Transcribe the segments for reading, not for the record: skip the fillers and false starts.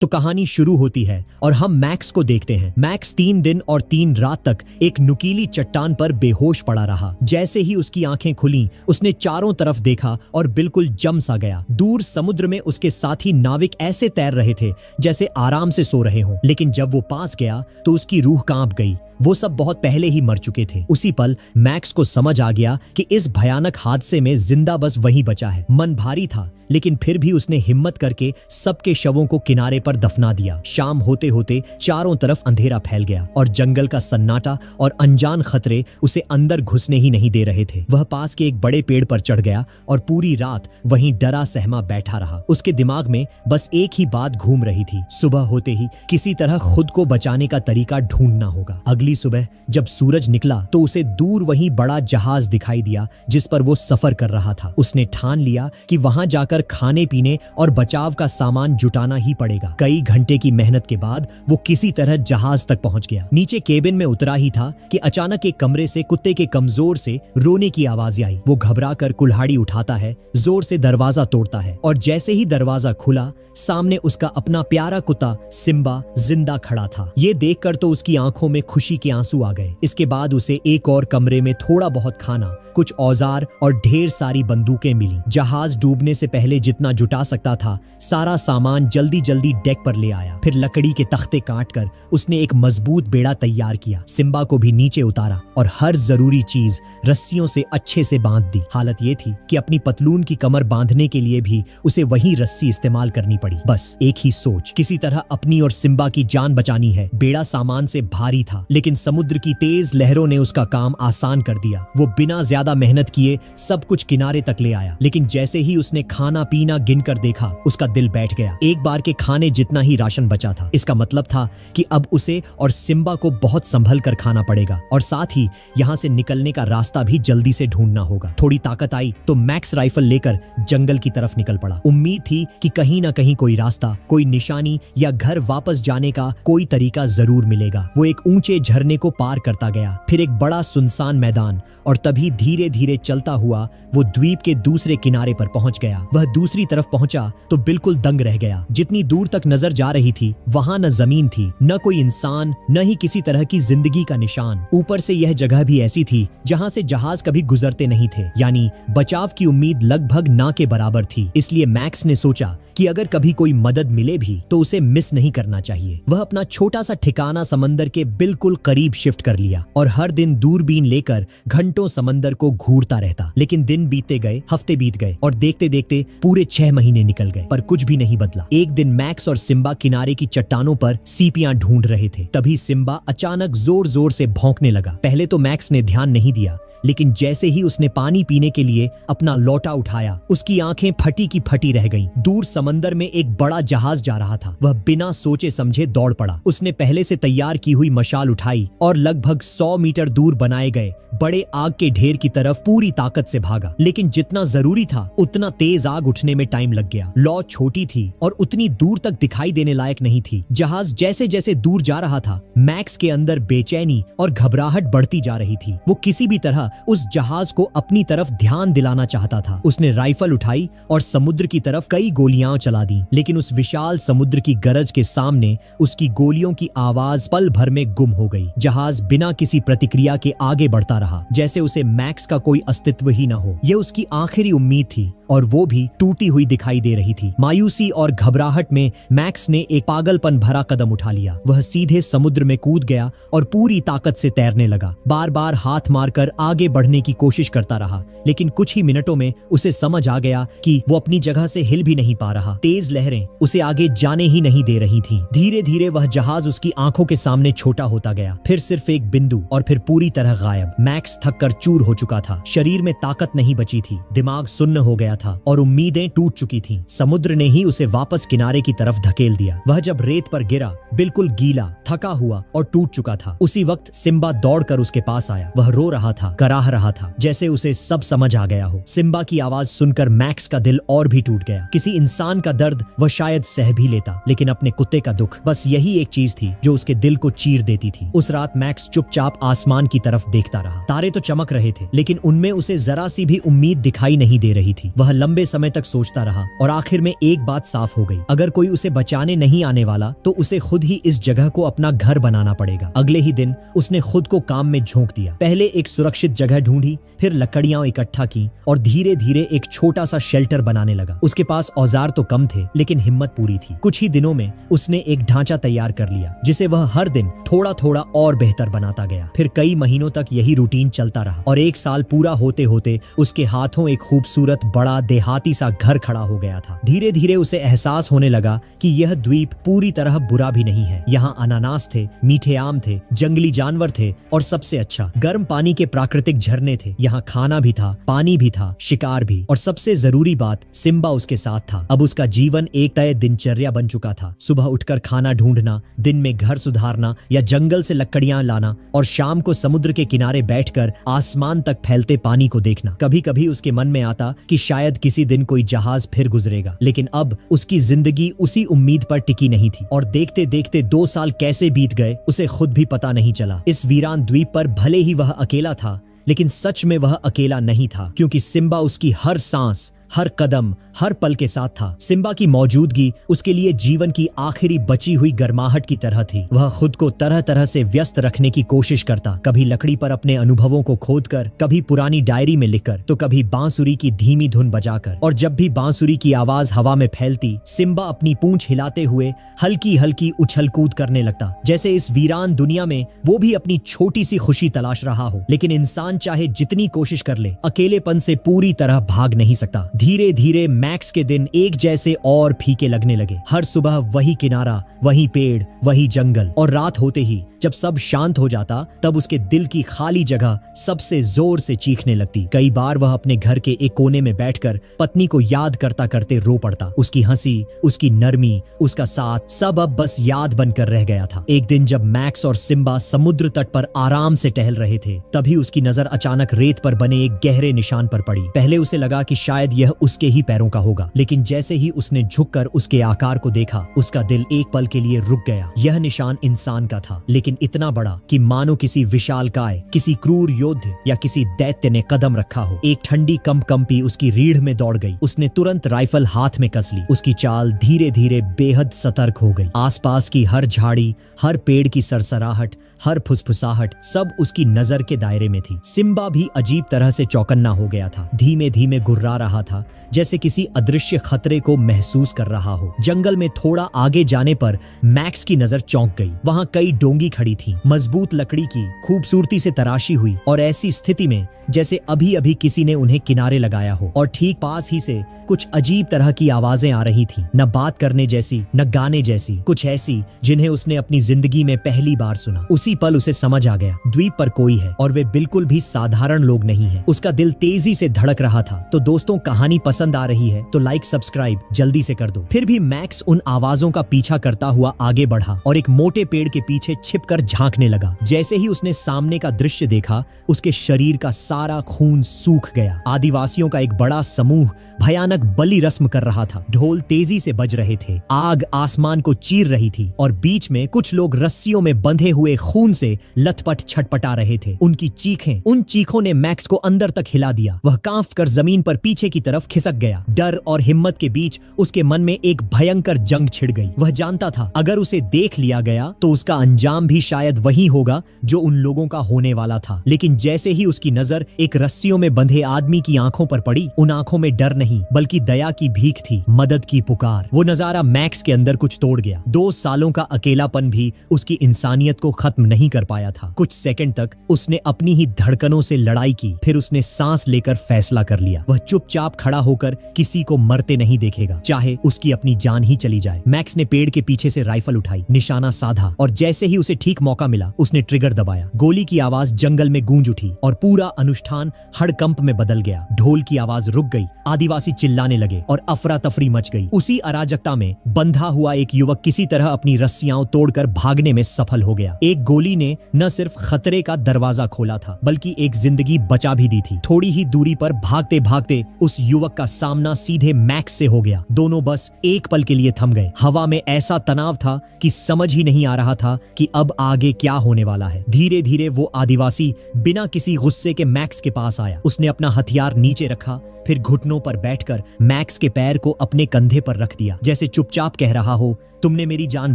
तो कहानी शुरू होती है और हम मैक्स को देखते हैं। मैक्स 3 दिन और 3 रात तक एक नुकीली चट्टान पर बेहोश पड़ा रहा। जैसे ही उसकी आंखें खुली, उसने चारों तरफ देखा और बिल्कुल जम सा गया। दूर समुद्र में उसके साथी नाविक ऐसे तैर रहे थे जैसे आराम से सो रहे हों, लेकिन जब वो पास गया तो उसकी रूह कांप गई। वो सब बहुत पहले ही मर चुके थे। उसी पल मैक्स को समझ आ गया कि इस भयानक हादसे में जिंदा बस वही बचा है। मन भारी था, लेकिन फिर भी उसने हिम्मत करके सबके शवों को किनारे पर दफना दिया। शाम होते होते चारों तरफ अंधेरा फैल गया और जंगल का सन्नाटा और अनजान खतरे उसे अंदर घुसने ही नहीं दे रहे थे। वह पास के एक बड़े पेड़ पर चढ़ गया और पूरी रात वहीं डरा सहमा बैठा रहा। उसके दिमाग में बस एक ही बात घूम रही थी, सुबह होते ही किसी तरह खुद को बचाने का तरीका ढूंढना होगा। अगली सुबह जब सूरज निकला तो उसे दूर वहीं बड़ा जहाज दिखाई दिया जिस पर वो सफर कर रहा था। उसने ठान लिया कि वहां जाकर खाने पीने और बचाव का सामान जुटाना ही पड़ेगा। कई घंटे की मेहनत के बाद वो किसी तरह जहाज तक पहुंच गया। नीचे केबिन में उतरा ही था कि अचानक एक कमरे से कुत्ते के कमजोर से रोने की आवाज आई। वो घबरा कर कुल्हाड़ी उठाता है, जोर से दरवाजा तोड़ता है और जैसे ही दरवाजा खुला, सामने उसका अपना प्यारा कुत्ता सिम्बा जिंदा खड़ा था। ये देखकर तो उसकी आंखों में खुशी के आंसू आ गए। इसके बाद उसे एक और कमरे में थोड़ा बहुत खाना, कुछ औजार और ढेर सारी बंदूकें मिली। जहाज डूबने से पहले जितना जुटा सकता था सारा सामान जल्दी जल्दी डेक पर ले आया। फिर लकड़ी के तख्ते काटकर उसने एक मजबूत बेड़ा तैयार किया। सिम्बा को भी नीचे उतारा और हर जरूरी चीज रस्सियों से अच्छे से बांध दी। हालत ये थी कि अपनी पतलून की कमर बांधने के लिए भी उसे वही रस्सी इस्तेमाल करनी पड़ी। बस एक ही सोच, किसी तरह अपनी और सिम्बा की जान बचानी है। बेड़ा सामान से भारी था, लेकिन समुद्र की तेज लहरों ने उसका काम आसान कर दिया। वो बिना ज्यादा मेहनत किए सब कुछ किनारे तक ले आया, लेकिन जैसे ही उसने खाना पीना गिनकर देखा, उसका दिल बैठ गया। एक बार के खाने जितना ही राशन बचा था। इसका मतलब था कि अब उसे और सिम्बा को बहुत संभल कर खाना पड़ेगा और साथ ही यहाँ से निकलने का रास्ता भी जल्दी से ढूंढना होगा। थोड़ी ताकत आई तो मैक्स राइफल लेकर जंगल की तरफ निकल पड़ा। उम्मीद थी कि कहीं ना कहीं कोई रास्ता, कोई निशानी या घर वापस जाने का कोई तरीका जरूर मिलेगा। वो एक ऊंचे झरने को पार करता गया, फिर एक बड़ा सुनसान मैदान, और तभी धीरे धीरे चलता हुआ वो द्वीप के दूसरे किनारे पर पहुंच गया। वह दूसरी तरफ पहुंचा तो बिल्कुल दंग रह गया। जितनी दूर तक नजर जा रही थी वहां न जमीन थी, न कोई इंसान, न ही किसी तरह की जिंदगी का निशान। ऊपर से यह जगह भी ऐसी थी जहां से जहाज कभी गुजरते नहीं थे, यानी बचाव की उम्मीद लगभग ना के बराबर थी। इसलिए मैक्स ने सोचा कि अगर कभी कोई मदद मिले भी तो उसे मिस नहीं करना चाहिए। वह अपना छोटा सा ठिकाना समंदर के बिल्कुल करीब शिफ्ट कर लिया और हर दिन दूरबीन लेकर घंटों समंदर को घूरता रहता। लेकिन दिन बीतते गए, हफ्ते बीत गए और देखते देखते पूरे 6 महीने निकल गए, पर कुछ भी नहीं बदला। एक दिन मैक्स और सिम्बा किनारे की चट्टानों पर सीपियां ढूंढ रहे थे। तभी सिम्बा अचानक जोर जोर से भौंकने लगा। पहले तो मैक्स ने ध्यान नहीं दिया, लेकिन जैसे ही उसने पानी पीने के लिए अपना लोटा उठाया, उसकी आंखें फटी की फटी रह गईं। दूर समंदर में एक बड़ा जहाज जा रहा था। वह बिना सोचे समझे दौड़ पड़ा। उसने पहले से तैयार की हुई मशाल उठाई और लगभग 100 मीटर दूर बनाए गए बड़े आग के ढेर की तरफ पूरी ताकत से भागा। लेकिन जितना जरूरी था उतना तेज आग उठने में टाइम लग गया। लौ छोटी थी और उतनी दूर तक दिखाई देने लायक नहीं थी। जहाज जैसे जैसे दूर जा रहा था, मैक्स के अंदर बेचैनी और घबराहट बढ़ती जा रही थी। वो किसी भी तरह उस जहाज को अपनी तरफ ध्यान दिलाना चाहता था। उसने राइफल उठाई और समुद्र की तरफ कई गोलियां चला दी, लेकिन उस विशाल समुद्र की गरज के सामने उसकी गोलियों की आवाज पल भर में गुम हो गई। जहाज बिना किसी प्रतिक्रिया के आगे बढ़ता रहा, जैसे उसे मैक्स का कोई अस्तित्व ही न हो। यह उसकी आखिरी उम्मीद थी और वो भी टूटी हुई दिखाई दे रही थी। मायूसी और घबराहट में मैक्स ने एक पागलपन भरा कदम उठा लिया। वह सीधे समुद्र में कूद गया और पूरी ताकत से तैरने लगा। बार बार हाथ मारकर आगे बढ़ने की कोशिश करता रहा, लेकिन कुछ ही मिनटों में उसे समझ आ गया कि वो अपनी जगह से हिल भी नहीं पा रहा। तेज लहरें उसे आगे जाने ही नहीं दे रही थीं। धीरे धीरे वह जहाज उसकी आंखों के सामने छोटा होता गया, फिर सिर्फ एक बिंदु और फिर पूरी तरह गायब। मैक्स थककर चूर हो चुका था। शरीर में ताकत नहीं बची थी, दिमाग सुन्न हो गया था और उम्मीदें टूट चुकी थीं। समुद्र ने ही उसे वापस किनारे की तरफ धकेल दिया। वह जब रेत पर गिरा, बिल्कुल गीला, थका हुआ और टूट चुका था। उसी वक्त सिम्बा दौड़कर उसके पास आया। वह रो रहा था, कराह रहा था, जैसे उसे सब समझ आ गया हो। सिम्बा की आवाज सुनकर मैक्स का दिल और भी टूट गया। किसी इंसान का दर्द वह शायद सह भी लेता, लेकिन अपने कुत्ते का दुख, बस यही एक चीज थी जो उसके दिल को चीर देती थी। उस रात मैक्स चुपचाप आसमान की तरफ देखता रहा। तारे तो चमक रहे थे, लेकिन उनमें उसे जरा सी भी उम्मीद दिखाई नहीं दे रही थी। वह लंबे समय तक सोचता रहा और आखिर में एक बात साफ हो गई, अगर कोई उसे बचाने नहीं आने वाला तो उसे खुद ही इस जगह को अपना घर बनाना पड़ेगा। अगले ही दिन उसने खुद को काम में झोंक दिया। पहले एक सुरक्षित जगह ढूंढी, फिर लकड़ियां इकट्ठा की और धीरे धीरे एक छोटा सा शेल्टर बनाने लगा। उसके पास औजार तो कम थे, लेकिन हिम्मत पूरी थी। कुछ ही दिनों में उसने एक ढांचा तैयार कर लिया, जिसे वह हर दिन थोड़ा थोड़ा और बेहतर बनाता गया। फिर कई महीनों तक यही रूटीन चलता रहा और एक साल पूरा होते होते उसके हाथों एक खूबसूरत बड़ा देहाती सा घर खड़ा हो गया था। धीरे धीरे उसे एहसास होने लगा कि यह द्वीप पूरी तरह बुरा भी नहीं है। यहाँ अनानास थे, मीठे आम थे, जंगली जानवर थे और सबसे अच्छा गर्म पानी के प्राकृतिक झरने थे। यहाँ खाना भी था, पानी भी था, शिकार भी, और सबसे जरूरी बात, सिम्बा उसके साथ था। अब उसका जीवन एक तय दिनचर्या बन चुका था। सुबह उठकर खाना ढूंढना, दिन में घर सुधारना या जंगल से लकड़ियां लाना, और शाम को समुद्र के किनारे बैठकर आसमान तक फैलते पानी को देखना। कभी कभी उसके मन में आता कि शायद किसी दिन कोई जहाज फिर गुजरेगा, लेकिन अब उसकी जिंदगी उसी उम्मीद पर टिकी नहीं थी। और देखते देखते 2 साल कैसे बीत गए उसे खुद भी पता नहीं चला। इस वीरान द्वीप पर भले ही वह अकेला था, लेकिन सच में वह अकेला नहीं था, क्योंकि सिम्बा उसकी हर सांस, हर कदम, हर पल के साथ था। सिम्बा की मौजूदगी उसके लिए जीवन की आखिरी बची हुई गर्माहट की तरह थी। वह खुद को तरह तरह से व्यस्त रखने की कोशिश करता, कभी लकड़ी पर अपने अनुभवों को खोदकर, कभी पुरानी डायरी में लिखकर, तो कभी बांसुरी की धीमी धुन बजाकर। और जब भी बांसुरी की आवाज हवा में फैलती, सिम्बा अपनी पूंछ हिलाते हुए हल्की हल्की उछल कूद करने लगता, जैसे इस वीरान दुनिया में वो भी अपनी छोटी सी खुशी तलाश रहा हो। लेकिन इंसान चाहे जितनी कोशिश कर ले, अकेलेपन से पूरी तरह भाग नहीं सकता। धीरे धीरे मैक्स के दिन एक जैसे और फीके लगने लगे। हर सुबह वही किनारा, वही पेड़, वही जंगल, और रात होते ही जब सब शांत हो जाता, तब उसके दिल की खाली जगह सबसे जोर से चीखने लगती। कई बार वह अपने घर के एक कोने में बैठकर पत्नी को याद करता करते रो पड़ता। उसकी हंसी, उसकी नरमी, उसका साथ, सब अब बस याद बनकर रह गया था। एक दिन जब मैक्स और सिम्बा समुद्र तट पर आराम से टहल रहे थे, तभी उसकी नजर अचानक रेत पर बने एक गहरे निशान पर पड़ी। पहले उसे लगा कि शायद यह उसके ही पैरों का होगा, लेकिन जैसे ही उसने झुककर उसके आकार को देखा, उसका दिल एक पल के लिए रुक गया। यह निशान इंसान का था, लेकिन इतना बड़ा कि मानो किसी विशालकाय, किसी क्रूर योद्धा या किसी दैत्य ने कदम रखा हो। एक ठंडी कंपी उसकी रीढ़ में दौड़ गई। उसने तुरंत राइफल हाथ में कस ली। उसकी चाल धीरे धीरे बेहद सतर्क हो गई। आसपास की हर झाड़ी, हर पेड़ की सरसराहट, हर फुसफुसाहट, सब उसकी नजर के दायरे में थी। सिम्बा भी अजीब तरह से चौकन्ना हो गया था। धीमे धीमे गुर्रा रहा था, जैसे किसी अदृश्य खतरे को महसूस कर रहा हो। जंगल में थोड़ा आगे जाने पर मैक्स की नजर चौंक गई। वहां कई डोंगी खड़ी थी, मजबूत लकड़ी की, खूबसूरती से तराशी हुई, और ऐसी स्थिति में जैसे अभी अभी किसी ने उन्हें किनारे लगाया हो। और ठीक पास ही से कुछ अजीब तरह की आवाजें आ रही थीं, न बात करने जैसी, न गाने जैसी, कुछ ऐसी जिन्हें उसने अपनी जिंदगी में पहली बार सुना। उसी पल उसे समझ आ गया, द्वीप पर कोई है, और वे बिल्कुल भी साधारण लोग नहीं हैं। उसका दिल तेजी से धड़क रहा था। तो दोस्तों, कहानी पसंद आ रही है तो लाइक सब्सक्राइब जल्दी से कर दो। फिर भी मैक्स उन आवाजों का पीछा करता हुआ आगे बढ़ा और एक मोटे पेड़ के पीछे छिपकर झांकने लगा। जैसे ही उसने सामने का दृश्य देखा, उसके शरीर का सारा खून सूख गया। आदिवासियों का एक बड़ा समूह भयानक बलि रस्म कर रहा था। ढोल तेजी से बज रहे थे, आग आसमान को चीर रही थी, और बीच में कुछ लोग रस्सियों में बंधे हुए खून से लथपथ छटपटा रहे थे। उनकी चीखें, उन चीखों ने मैक्स को अंदर तक हिला दिया। वह कांप कर जमीन पर पीछे की तरफ खिसक गया। डर और हिम्मत के बीच उसके मन में एक भयंकर जंग छिड़ गई। वह जानता था, अगर उसे देख लिया गया तो उसका अंजाम भी शायद वही होगा जो उन लोगों का होने वाला था। लेकिन जैसे ही उसकी नजर एक रस्सियों में बंधे आदमी की आंखों पर पड़ी, उन आंखों में डर नहीं बल्कि दया की भीख थी, मदद की पुकार। वो नजारा मैक्स के अंदर कुछ तोड़ गया। 2 सालों का अकेलापन भी उसकी इंसानियत को खत्म नहीं कर पाया था। कुछ सेकंड तक उसने अपनी ही धड़कनों से लड़ाई की, फिर उसने सांस लेकर फैसला कर लिया। वह चुपचाप खड़ा होकर किसी को मरते नहीं देखेगा, चाहे उसकी अपनी जान ही चली जाए। मैक्स ने पेड़ के पीछे से राइफल उठाई, निशाना साधा, और जैसे ही उसे ठीक ठीक मौका मिला उसने ट्रिगर दबाया। गोली की आवाज जंगल में गूंज उठी और पूरा अनुष्ठान हड़कंप में बदल गया। ढोल की आवाज रुक गई, आदिवासी चिल्लाने लगे और अफरा तफरी मच गई। उसी अराजकता में बंधा हुआ एक युवक किसी तरह अपनी रस्सियां तोड़कर भागने में सफल हो गया। एक गोली ने न सिर्फ खतरे का दरवाजा खोला था बल्कि एक जिंदगी बचा भी दी थी। थोड़ी ही दूरी पर भागते भागते उस युवक का सामना सीधे मैक्स से हो गया। दोनों बस एक पल के लिए थम गए। हवा में ऐसा तनाव था कि समझ ही नहीं आ रहा था कि अब आगे क्या होने वाला है। धीरे धीरे वो आदिवासी बिना किसी गुस्से के मैक्स के पास आया। उसने अपना हथियार नीचे रखा, फिर घुटनों पर बैठकर मैक्स के पैर को अपने कंधे पर रख दिया, जैसे चुपचाप कह रहा हो तुमने मेरी जान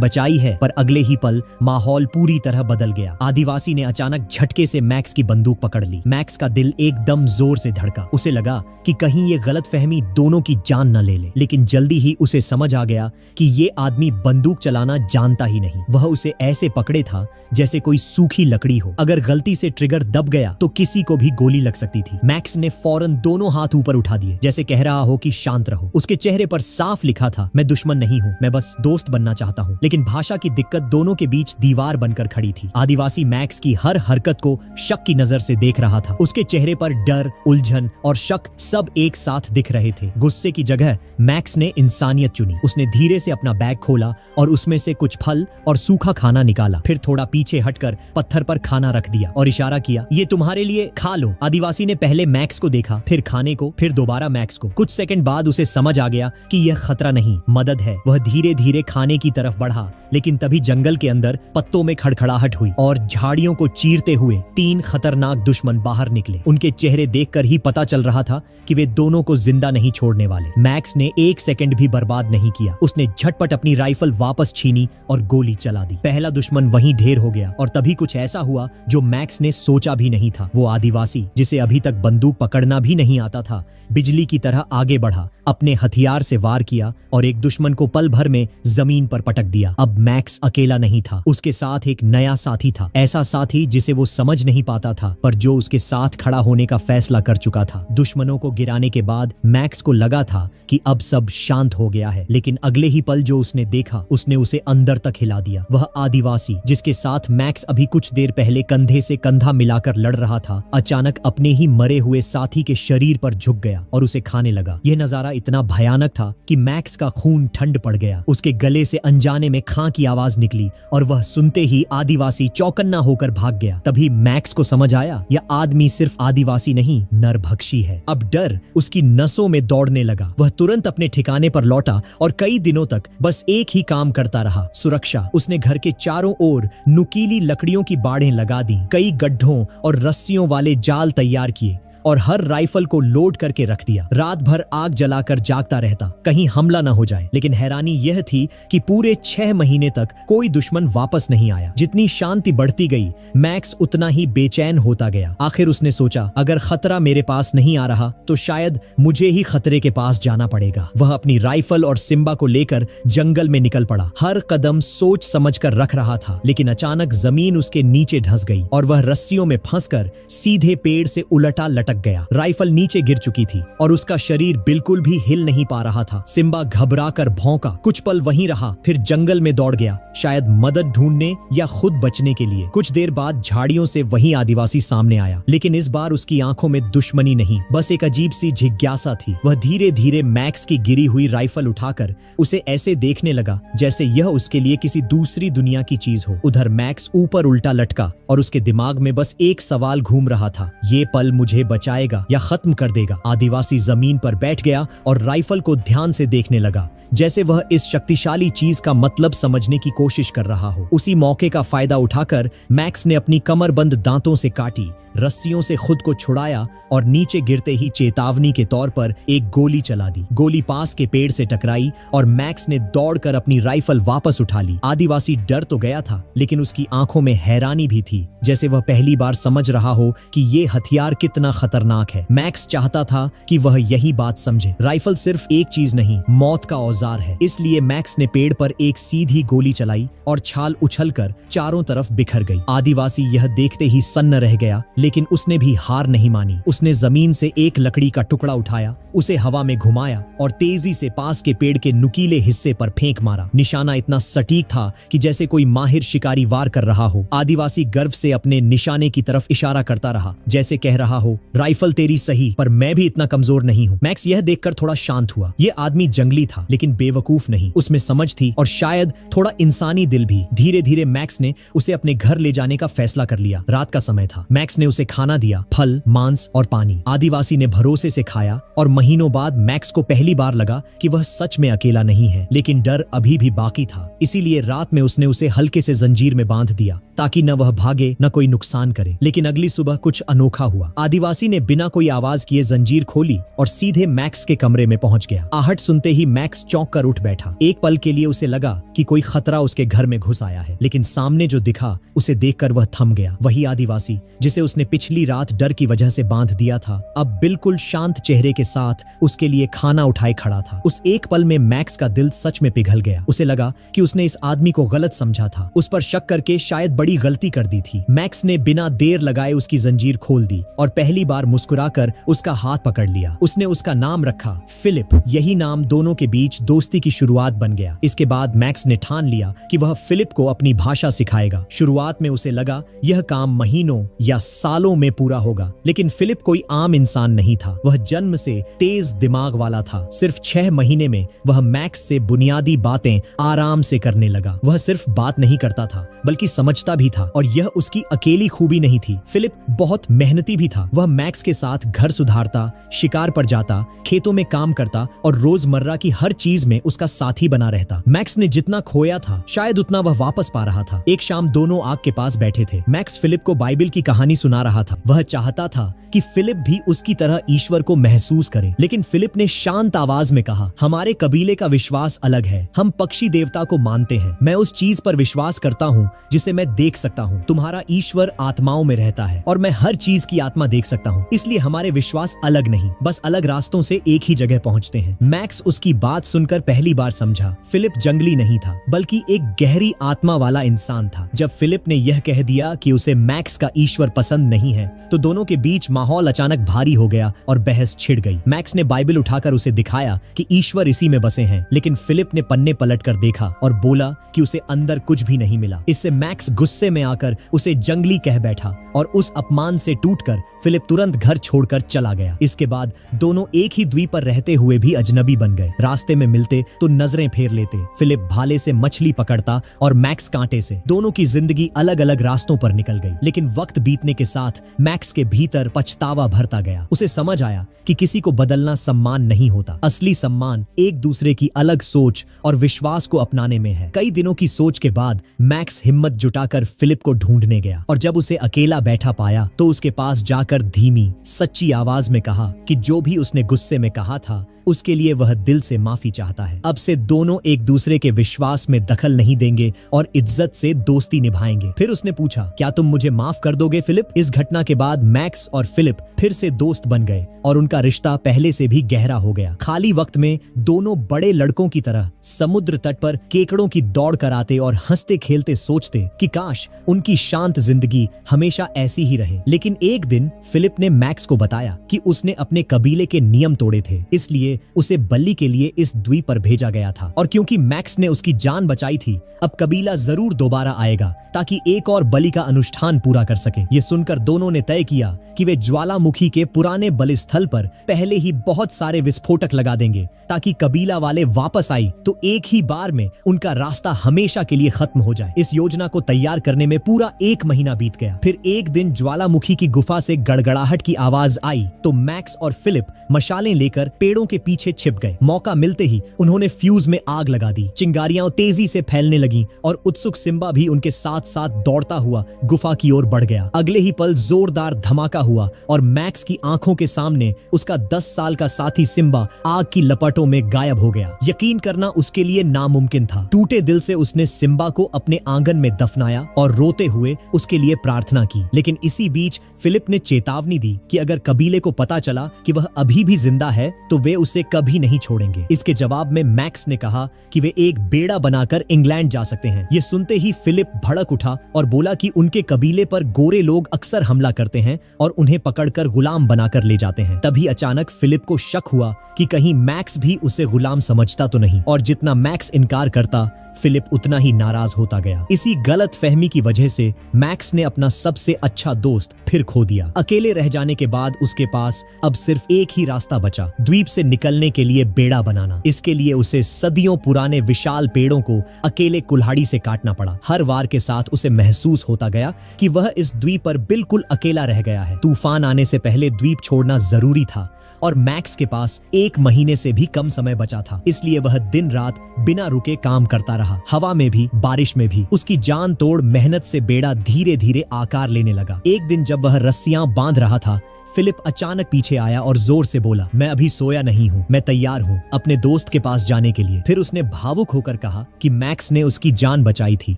बचाई है। पर अगले ही पल माहौल पूरी तरह बदल गया। आदिवासी ने अचानक झटके से मैक्स की बंदूक पकड़ ली। मैक्स का दिल एकदम जोर से धड़का। उसे लगा कि कहीं ये गलतफहमी दोनों की जान न ले ले, लेकिन जल्दी ही उसे समझ आ गया कि ये आदमी बंदूक चलाना जानता ही नहीं। वह उसे ऐसे पकड़े था जैसे कोई सूखी लकड़ी हो। अगर गलती से ट्रिगर दब गया तो किसी को भी गोली लग सकती थी। मैक्स ने फौरन दोनों हाथ ऊपर उठा दिए, जैसे कह रहा हो कि शांत रहो। उसके चेहरे पर साफ लिखा था, मैं दुश्मन नहीं हूँ, मैं बस दोस्त बनना चाहता हूँ। लेकिन भाषा की दिक्कत दोनों के बीच दीवार बनकर खड़ी थी। आदिवासी मैक्स की हर हरकत को शक की नजर से देख रहा था। उसके चेहरे पर डर, उलझन और शक सब एक साथ दिख रहे थे। गुस्से की जगह मैक्स ने इंसानियत चुनी। उसने धीरे से अपना बैग खोला और उसमें से कुछ फल और सूखा खाना निकाला। फिर थोड़ा पीछे हटकर पत्थर पर खाना रख दिया और इशारा किया, ये तुम्हारे लिए, खा लो। आदिवासी ने पहले मैक्स को देखा, फिर खाने को, फिर दोबारा मैक्स को। कुछ सेकंड बाद उसे समझ आ गया कि यह खतरा नहीं, मदद है। वह धीरे धीरे खाने की तरफ बढ़ा, लेकिन तभी जंगल के अंदर पत्तों में खड़खड़ाहट हुई और झाड़ियों को चीरते हुए 3 खतरनाक दुश्मन बाहर निकले। उनके चेहरे देखकर ही पता चल रहा था कि वे दोनों को जिंदा नहीं छोड़ने वाले। मैक्स ने 1 सेकंड भी बर्बाद नहीं किया। उसने झटपट अपनी राइफल वापस छीनी और गोली चला दी। पहला दुश्मन वहीं ढेर हो गया और तभी कुछ ऐसा हुआ जो मैक्स ने सोचा भी नहीं था। वो आदिवासी, जिसे अभी तक बंदूक पकड़ना भी नहीं आता था, बिजली की तरह आगे बढ़ा, अपने हथियार से वार किया और एक दुश्मन को पल भर में जमीन पर पटक दिया। अब मैक्स अकेला नहीं था, उसके साथ एक नया साथी था। ऐसा साथी जिसे वो समझ नहीं पाता था, पर जो उसके साथ खड़ा होने का फैसला कर चुका था। दुश्मनों को गिराने के बाद मैक्स को लगा था कि अब सब शांत हो गया है, लेकिन अगले ही पल जो उसने देखा उसने उसे अंदर तक हिला दिया। वह आदिवासी जिसके साथ मैक्स अभी कुछ देर पहले कंधे से कंधा मिलाकर लड़ रहा था, अचानक अपने ही मरे हुए साथी के शरीर पर झुक गया और उसे खाने लगा। यह नजारा इतना भयानक था कि मैक्स का खून ठंड पड़ गया। उसके गले से अनजाने में खां की आवाज निकली और वह सुनते ही आदिवासी चौकन्ना होकर भाग गया। तभी मैक्स को समझ आया, यह आदमी सिर्फ आदिवासी नहीं, नरभक्षी है। अब डर उसकी नसों में दौड़ने लगा। वह तुरंत अपने ठिकाने पर लौटा और कई दिनों तक बस एक ही काम करता रहा, सुरक्षा। उसने घर के चारों ओर नुकीली लकड़ियों की बाड़ें लगा दी, कई गड्ढों और रस्सियों वाले जाल तैयार किए और हर राइफल को लोड करके रख दिया। रात भर आग जलाकर जागता रहता, कहीं हमला न हो जाए। लेकिन हैरानी यह थी कि पूरे 6 महीने तक कोई दुश्मन वापस नहीं आया। जितनी शांति बढ़ती गई, मैक्स उतना ही बेचैन होता गया। आखिर उसने सोचा, अगर खतरा मेरे पास नहीं आ रहा तो शायद मुझे ही खतरे के पास जाना पड़ेगा। वह अपनी राइफल और सिम्बा को लेकर जंगल में निकल पड़ा। हर कदम सोच समझ कर रख रहा था, लेकिन अचानक जमीन उसके नीचे धंस गई और वह रस्सियों में फंसकर सीधे पेड़ से उलटा लटक गया। राइफल नीचे गिर चुकी थी और उसका शरीर बिल्कुल भी हिल नहीं पा रहा था। सिम्बा घबराकर भौंका, कुछ पल वहीं रहा, फिर जंगल में दौड़ गया, शायद मदद ढूंढने या खुद बचने के लिए। कुछ देर बाद झाड़ियों से वही आदिवासी सामने आया, लेकिन इस बार उसकी आंखों में दुश्मनी नहीं, बस एक अजीब सी जिज्ञासा थी। वह धीरे धीरे मैक्स की गिरी हुई राइफल उठाकर उसे ऐसे देखने लगा जैसे यह उसके लिए किसी दूसरी दुनिया की चीज हो। उधर मैक्स ऊपर उल्टा लटका और उसके दिमाग में बस एक सवाल घूम रहा था, ये पल मुझे बचाएगा या खत्म कर देगा। आदिवासी जमीन पर बैठ गया और राइफल को ध्यान से देखने लगा, जैसे वह इस शक्तिशाली चीज का मतलब समझने की कोशिश कर रहा हो। उसी मौके का फायदा उठाकर मैक्स ने अपनी कमरबंद दांतों से काटी, रस्सियों से खुद को छुड़ाया और नीचे गिरते ही चेतावनी के तौर पर एक गोली चला दी। गोली पास के पेड़ से टकराई और मैक्स ने दौड़कर अपनी राइफल वापस उठा ली। आदिवासी डर तो गया था, लेकिन उसकी आंखों में हैरानी भी थी, जैसे वह पहली बार समझ रहा हो कि ये हथियार कितना खतरनाक है। मैक्स चाहता था कि वह यही बात समझे। राइफल सिर्फ एक चीज नहीं, मौत का औजार है। इसलिए मैक्स ने पेड़ पर एक सीधी गोली चलाई और छाल उछलकर चारों तरफ बिखर गई। आदिवासी यह देखते ही सन्न रह गया, लेकिन उसने भी हार नहीं मानी। उसने जमीन से एक लकड़ी का टुकड़ा उठाया, उसे हवा में घुमाया और तेजी से पास के पेड़ के नुकीले हिस्से पर फेंक मारा। निशाना इतना सटीक था कि जैसे कोई माहिर शिकारी वार कर रहा हो। आदिवासी गर्व से अपने निशाने की तरफ इशारा करता रहा, जैसे कह रहा हो, राइफल तेरी सही, पर मैं भी इतना कमजोर नहीं हूँ। मैक्स यह देखकर थोड़ा शांत हुआ। यह आदमी जंगली था, लेकिन बेवकूफ नहीं। उसमें समझ थी और शायद थोड़ा इंसानी दिल भी। धीरे धीरे मैक्स ने उसे अपने घर ले जाने का फैसला कर लिया। रात का समय था। मैक्स ने उसे खाना दिया, फल, मांस और पानी। आदिवासी ने भरोसे से खाया और महीनों बाद मैक्स को पहली बार लगा कि वह सच में अकेला नहीं है, लेकिन डर अभी भी बाकी था। इसीलिए रात में उसने उसे हल्के से जंजीर में बांध दिया ताकि न वह भागे न कोई नुकसान करे। लेकिन अगली सुबह कुछ अनोखा हुआ। आदिवासी ने बिना कोई आवाज किए जंजीर खोली और सीधे मैक्स के कमरे में पहुंच गया। आहट सुनते ही मैक्स चौंक कर उठ बैठा। एक पल के लिए उसे लगा कि कोई खतरा उसके घर में घुस आया है, लेकिन सामने जो दिखा उसे देखकर वह थम गया। वही आदिवासी जिसे उसने पिछली रात डर की वजह से बांध दिया था, अब बिल्कुल शांत चेहरे के साथ उसके लिए खाना उठाए खड़ा था। उस एक पल में मैक्स का दिल सच में पिघल गया। उसे लगा कि उसने इस आदमी को गलत समझा था, उस पर शक करके शायद बड़ी गलती कर दी थी। मैक्स ने बिना देर लगाए उसकी जंजीर खोल दी और पहली बार मुस्कुराकर उसका हाथ पकड़ लिया। उसने उसका नाम रखा फिलिप। यही नाम दोनों के बीच दोस्ती की शुरुआत बन गया। इसके बाद मैक्स ने ठान लिया कि वह फिलिप को अपनी भाषा सिखाएगा। शुरुआत में उसे लगा यह काम महीनों या सालों में पूरा होगा, लेकिन फिलिप कोई आम इंसान नहीं था। वह जन्म से तेज दिमाग वाला था। सिर्फ 6 महीने में वह मैक्स से बुनियादी बातें आराम से करने लगा। वह सिर्फ बात नहीं करता था, बल्कि समझता भी था, और यह उसकी अकेली खूबी नहीं थी। फिलिप बहुत मेहनती भी था। वह मैक्स के साथ घर सुधारता, शिकार पर जाता, खेतों में काम करता और रोजमर्रा की हर चीज में उसका साथी बना रहता। मैक्स ने जितना खोया था, शायद उतना वह वापस पा रहा था। एक शाम दोनों आग के पास बैठे थे। मैक्स फिलिप को बाइबल की कहानी सुना रहा था। वह चाहता था कि फिलिप भी उसकी तरह ईश्वर को महसूस करे, लेकिन फिलिप ने शांत आवाज में कहा, हमारे कबीले का विश्वास अलग है। हम पक्षी देवता को मानते हैं। मैं उस चीज पर विश्वास करता हूँ जिसे मैं देख सकता हूँ। तुम्हारा ईश्वर आत्माओं में रहता है और मैं हर चीज की आत्मा देख सकता हूँ। इसलिए हमारे विश्वास अलग नहीं, बस अलग रास्तों से एक ही जगह पहुँचते हैं। मैक्स उसकी बात सुनकर पहली बार समझा, फिलिप जंगली नहीं था, बल्कि एक गहरी आत्मा वाला इंसान था। जब फिलिप ने यह कह दिया कि उसे मैक्स का ईश्वर पसंद नहीं है, तो दोनों के बीच माहौल अचानक भारी हो गया और बहस छिड़ गई। मैक्स ने बाइबल उठाकर उसे दिखाया कि ईश्वर इसी में बसे हैं, लेकिन फिलिप ने पन्ने पलटकर देखा और बोला कि उसे अंदर कुछ भी नहीं मिला। इससे मैक्स गुस्से में आकर उसे जंगली कह बैठा और उस अपमान से टूटकर फिलिप तुरंत घर छोड़कर चला गया। इसके बाद दोनों एक ही द्वीप पर रहते हुए भी अजनबी बन गए। रास्ते में मिलते तो नजरें फेर लेते। फिलिप भाले से मछली पकड़ता और मैक्स कांटे से। दोनों की जिंदगी अलग अलग रास्तों पर निकल गई, लेकिन वक्त बीतने के साथ मैक्स के भीतर पछतावा भरता गया। उसे समझ आया कि किसी को बदलना सम्मान नहीं होता। असली सम्मान एक दूसरे की अलग सोच और विश्वास को अपनाने में है। कई दिनों की सोच के बाद मैक्स हिम्मत जुटाकर फिलिप को ढूंढने गया, और जब उसे अकेला बैठा पाया तो उसके पास जाकर धीमी सच्ची आवाज में कहा कि जो भी उसने गुस्से में कहा था उसके लिए वह दिल से माफी चाहता है। अब से दोनों एक दूसरे के विश्वास में दखल नहीं देंगे और इज्जत से दोस्ती निभाएंगे। फिर उसने पूछा, क्या तुम मुझे माफ कर दोगे फिलिप? इस घटना के बाद मैक्स और फिलिप फिर से दोस्त बन गए और उनका रिश्ता पहले से भी गहरा हो गया। खाली वक्त में दोनों बड़े लड़कों की तरह समुद्र तट पर केकड़ों की दौड़ कराते और हंसते खेलते सोचते कि काश उनकी शांत जिंदगी हमेशा ऐसी ही रहे। लेकिन एक दिन फिलिप ने मैक्स को बताया कि उसने अपने कबीले के नियम तोड़े थे, इसलिए उसे बलि के लिए इस द्वीप पर भेजा गया था। और क्योंकि मैक्स ने उसकी जान बचाई थी, अब कबीला जरूर दोबारा आएगा ताकि एक और बलि का अनुष्ठान पूरा कर सके। ये सुनकर दोनों ने तय किया कि वे ज्वालामुखी के पुराने बलि स्थल पर पहले ही बहुत सारे विस्फोटक लगा देंगे, ताकि कबीला वाले वापस आई तो एक ही बार में उनका रास्ता हमेशा के लिए खत्म हो जाए। इस योजना को तैयार करने में पूरा 1 महीना बीत गया। फिर एक दिन ज्वालामुखी की गुफा से गड़गड़ाहट की आवाज आई तो मैक्स और फिलिप मशालें लेकर पेड़ों के पीछे छिप गए। मौका मिलते ही उन्होंने फ्यूज में आग लगा दी। चिंगारियां तेजी से फैलने लगीं और उत्सुक सिम्बा भी उनके साथ साथ दौड़ता हुआ गुफा की ओर बढ़ गया। अगले ही पल जोरदार धमाका हुआ और मैक्स की आंखों के सामने उसका 10 साल का साथी सिम्बा आग की लपटों में गायब हो गया। यकीन करना उसके लिए नामुमकिन था। टूटे दिल से उसने सिम्बा को अपने आंगन में दफनाया और रोते हुए उसके लिए प्रार्थना की। लेकिन इसी बीच फिलिप ने चेतावनी दी कि अगर कबीले को पता चला कि वह अभी भी जिंदा है तो वे उसे कभी नहीं छोड़ेंगे। इसके जवाब में मैक्स ने कहा कि वे एक बेड़ा बनाकर इंग्लैंड जा सकते हैं। ये सुनते ही फिलिप भड़क उठा और बोला कि उनके कबीले पर गोरे लोग अक्सर हमला करते हैं और उन्हें पकड़कर गुलाम बनाकर ले जाते हैं। तभी अचानक फिलिप को शक हुआ कि कहीं मैक्स भी उसे गुलाम समझता तो नहीं, और जितना मैक्स इनकार करता फिलिप उतना ही नाराज होता गया। इसी गलत फहमी की वजह से मैक्स ने अपना सबसे अच्छा दोस्त फिर खो दिया। अकेले रह जाने के बाद उसके पास अब सिर्फ एक ही रास्ता बचा, द्वीप से निकलने के लिए बेड़ा बनाना। इसके लिए उसे सदियों पुराने विशाल पेड़ों को अकेले कुल्हाड़ी से काटना पड़ा। हर वार के साथ उसे महसूस होता गया कि वह इस द्वीप पर बिल्कुल अकेला रह गया है। तूफान आने से पहले द्वीप छोड़ना जरूरी था और मैक्स के पास 1 महीने से भी कम समय बचा था। इसलिए वह दिन रात बिना रुके काम करता रहा। हवा में भी, बारिश में भी। उसकी जान तोड़ मेहनत से बेड़ा धीरे धीरे आकार लेने लगा। एक दिन जब वह रस्सियां बांध रहा था, फिलिप अचानक पीछे आया और जोर से बोला, मैं अभी सोया नहीं हूँ, मैं तैयार हूँ अपने दोस्त के पास जाने के लिए। फिर उसने भावुक होकर कहा कि मैक्स ने उसकी जान बचाई थी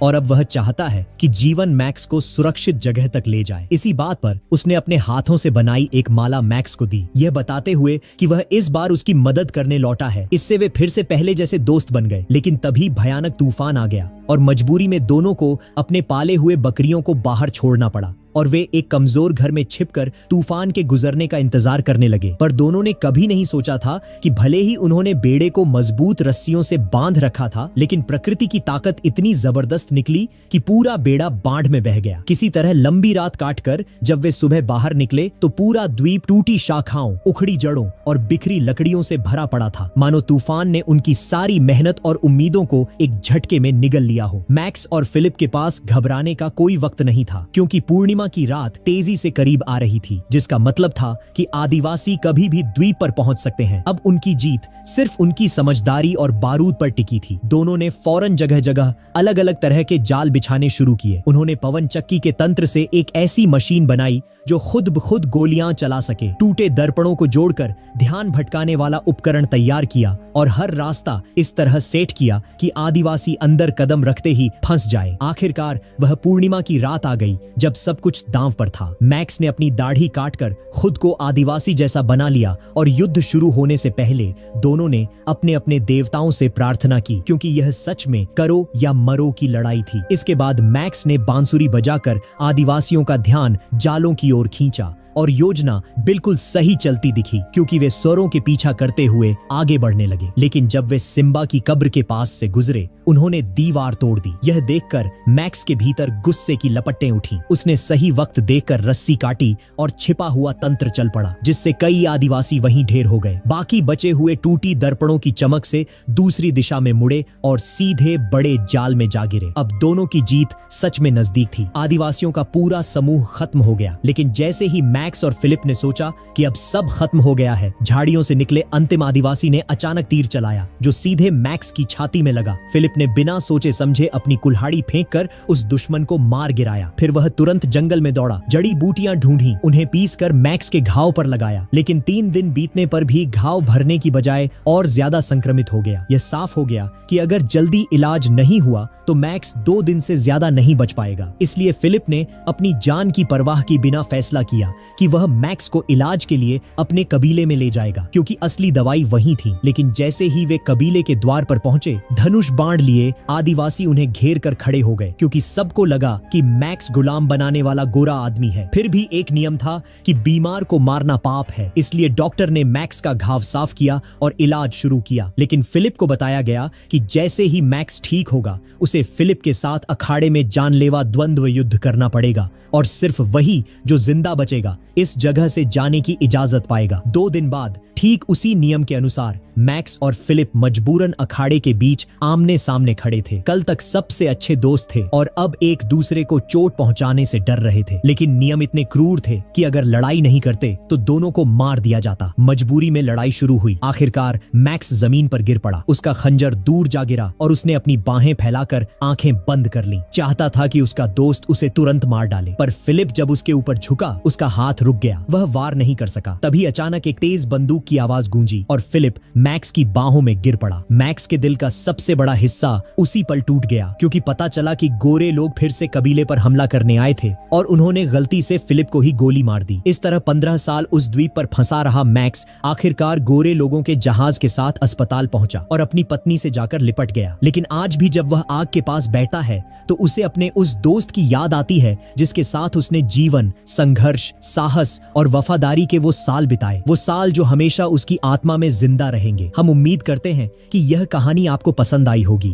और अब वह चाहता है कि जीवन मैक्स को सुरक्षित जगह तक ले जाए। इसी बात पर उसने अपने हाथों से बनाई एक माला मैक्स को दी, यह बताते हुए कि वह इस बार उसकी मदद करने लौटा है। इससे वे फिर से पहले जैसे दोस्त बन गए। लेकिन तभी भयानक तूफान आ गया और मजबूरी में दोनों को अपने पाले हुए बकरियों को बाहर छोड़ना पड़ा और वे एक कमजोर घर में छिपकर तूफान के गुजरने का इंतजार करने लगे। पर दोनों ने कभी नहीं सोचा था कि भले ही उन्होंने बेड़े को मजबूत रस्सियों से बांध रखा था, लेकिन प्रकृति की ताकत इतनी जबरदस्त निकली कि पूरा बेड़ा बाढ़ में बह गया। किसी तरह लंबी रात काटकर जब वे सुबह बाहर निकले तो पूरा द्वीप टूटी शाखाओं, उखड़ी जड़ों और बिखरी लकड़ियों से भरा पड़ा था, मानो तूफान ने उनकी सारी मेहनत और उम्मीदों को एक झटके में निगल लिया हो। मैक्स और फिलिप के पास घबराने का कोई वक्त नहीं था, क्योंकि पूर्णिमा की रात तेजी से करीब आ रही थी, जिसका मतलब था कि आदिवासी कभी भी द्वीप पर पहुंच सकते हैं। अब उनकी जीत सिर्फ उनकी समझदारी और बारूद पर टिकी थी। दोनों ने फौरन जगह जगह अलग अलग तरह के जाल बिछाने शुरू किए। उन्होंने पवन चक्की के तंत्र से एक ऐसी मशीन बनाई जो खुद ब खुद गोलियां चला सके, टूटे दर्पणों को जोड़कर ध्यान भटकाने वाला उपकरण तैयार किया और हर रास्ता इस तरह सेट किया कि आदिवासी अंदर कदम रखते ही फंस जाए। आखिरकार वह पूर्णिमा की रात आ गई जब सब कुछ दांव पर था। मैक्स ने अपनी दाढ़ी काटकर खुद को आदिवासी जैसा बना लिया और युद्ध शुरू होने से पहले दोनों ने अपने अपने देवताओं से प्रार्थना की, क्योंकि यह सच में करो या मरो की लड़ाई थी। इसके बाद मैक्स ने बांसुरी बजाकर आदिवासियों का ध्यान जालों की ओर खींचा और योजना बिल्कुल सही चलती दिखी, क्योंकि वे स्वरों के पीछा करते हुए आगे बढ़ने लगे। लेकिन जब वे सिम्बा की कब्र के पास से गुजरे, उन्होंने दीवार तोड़ दी। यह देखकर मैक्स के भीतर गुस्से की लपटें उठी। उसने सही वक्त देखकर रस्सी काटी और छिपा हुआ तंत्र चल पड़ा, जिससे कई आदिवासी वहीं ढेर हो गए। बाकी बचे हुए टूटी दर्पणों की चमक से दूसरी दिशा में मुड़े और सीधे बड़े जाल में जा गिरे। अब दोनों की जीत सच में नजदीक थी। आदिवासियों का पूरा समूह खत्म हो गया। लेकिन जैसे ही मैक्स और फिलिप ने सोचा कि अब सब खत्म हो गया है, झाड़ियों से निकले अंतिम आदिवासी ने अचानक तीर चलाया जो सीधे मैक्स की छाती में लगा। फिलिप ने बिना सोचे समझे अपनी कुल्हाड़ी फेंककर उस दुश्मन को मार गिराया। फिर वह तुरंत जंगल में दौड़ा, जड़ी बूटियां ढूंढी, उन्हें पीसकर मैक्स के घाव पर लगाया। लेकिन 3 दिन बीतने पर भी घाव भरने की बजाय और ज्यादा संक्रमित हो गया। यह साफ हो गया कि अगर जल्दी इलाज नहीं हुआ तो मैक्स 2 दिन से ज्यादा नहीं बच पाएगा। इसलिए फिलिप ने अपनी जान की परवाह की बिना फैसला किया कि वह मैक्स को इलाज के लिए अपने कबीले में ले जाएगा, क्योंकि असली दवाई वहीं थी। लेकिन जैसे ही वे कबीले के द्वार पर पहुंचे, धनुष बाण लिए आदिवासी उन्हें घेर कर खड़े हो गए, क्योंकि सबको लगा कि मैक्स गुलाम बनाने वाला गोरा आदमी है। फिर भी एक नियम था कि बीमार को मारना पाप है, इसलिए डॉक्टर ने मैक्स का घाव साफ किया और इलाज शुरू किया। लेकिन फिलिप को बताया गया कि जैसे ही मैक्स ठीक होगा, उसे फिलिप के साथ अखाड़े में जानलेवा द्वंद्व युद्ध करना पड़ेगा और सिर्फ वही जो जिंदा बचेगा इस जगह से जाने की इजाजत पाएगा। 2 दिन बाद ठीक उसी नियम के अनुसार मैक्स और फिलिप मजबूरन अखाड़े के बीच आमने सामने खड़े थे। कल तक सबसे अच्छे दोस्त थे और अब एक दूसरे को चोट पहुंचाने से डर रहे थे, लेकिन नियम इतने क्रूर थे कि अगर लड़ाई नहीं करते तो दोनों को मार दिया जाता। मजबूरी में लड़ाई शुरू हुई। आखिरकार मैक्स जमीन पर गिर पड़ा, उसका खंजर दूर जा गिरा और उसने अपनी बाहें फैलाकर आंखें बंद कर लीं। चाहता था कि उसका दोस्त उसे तुरंत मार डाले, पर फिलिप जब उसके ऊपर झुका उसका हाथ रुक गया, वह वार नहीं कर सका। तभी अचानक एक तेज बंदूक की आवाज गूंजी और फिलिप मैक्स की बाहों में गिर पड़ा। मैक्स के दिल का सबसे बड़ा हिस्सा उसी पल टूट गया, क्योंकि पता चला कि गोरे लोग फिर से कबीले पर हमला करने आए थे और उन्होंने गलती से फिलिप को ही गोली मार दी। इस तरह 15 साल उस द्वीप पर फंसा रहा मैक्स आखिरकार गोरे लोगों के जहाज के साथ अस्पताल पहुंचा और अपनी पत्नी से जाकर लिपट गया। लेकिन आज भी जब वह आग के पास बैठा है तो उसे अपने उस दोस्त की याद आती है जिसके साथ उसने जीवन, संघर्ष, साहस और वफादारी के वो साल बिताए, वो साल जो हमेशा उसकी आत्मा में जिंदा रहेंगे। हम उम्मीद करते हैं कि यह कहानी आपको पसंद आई होगी।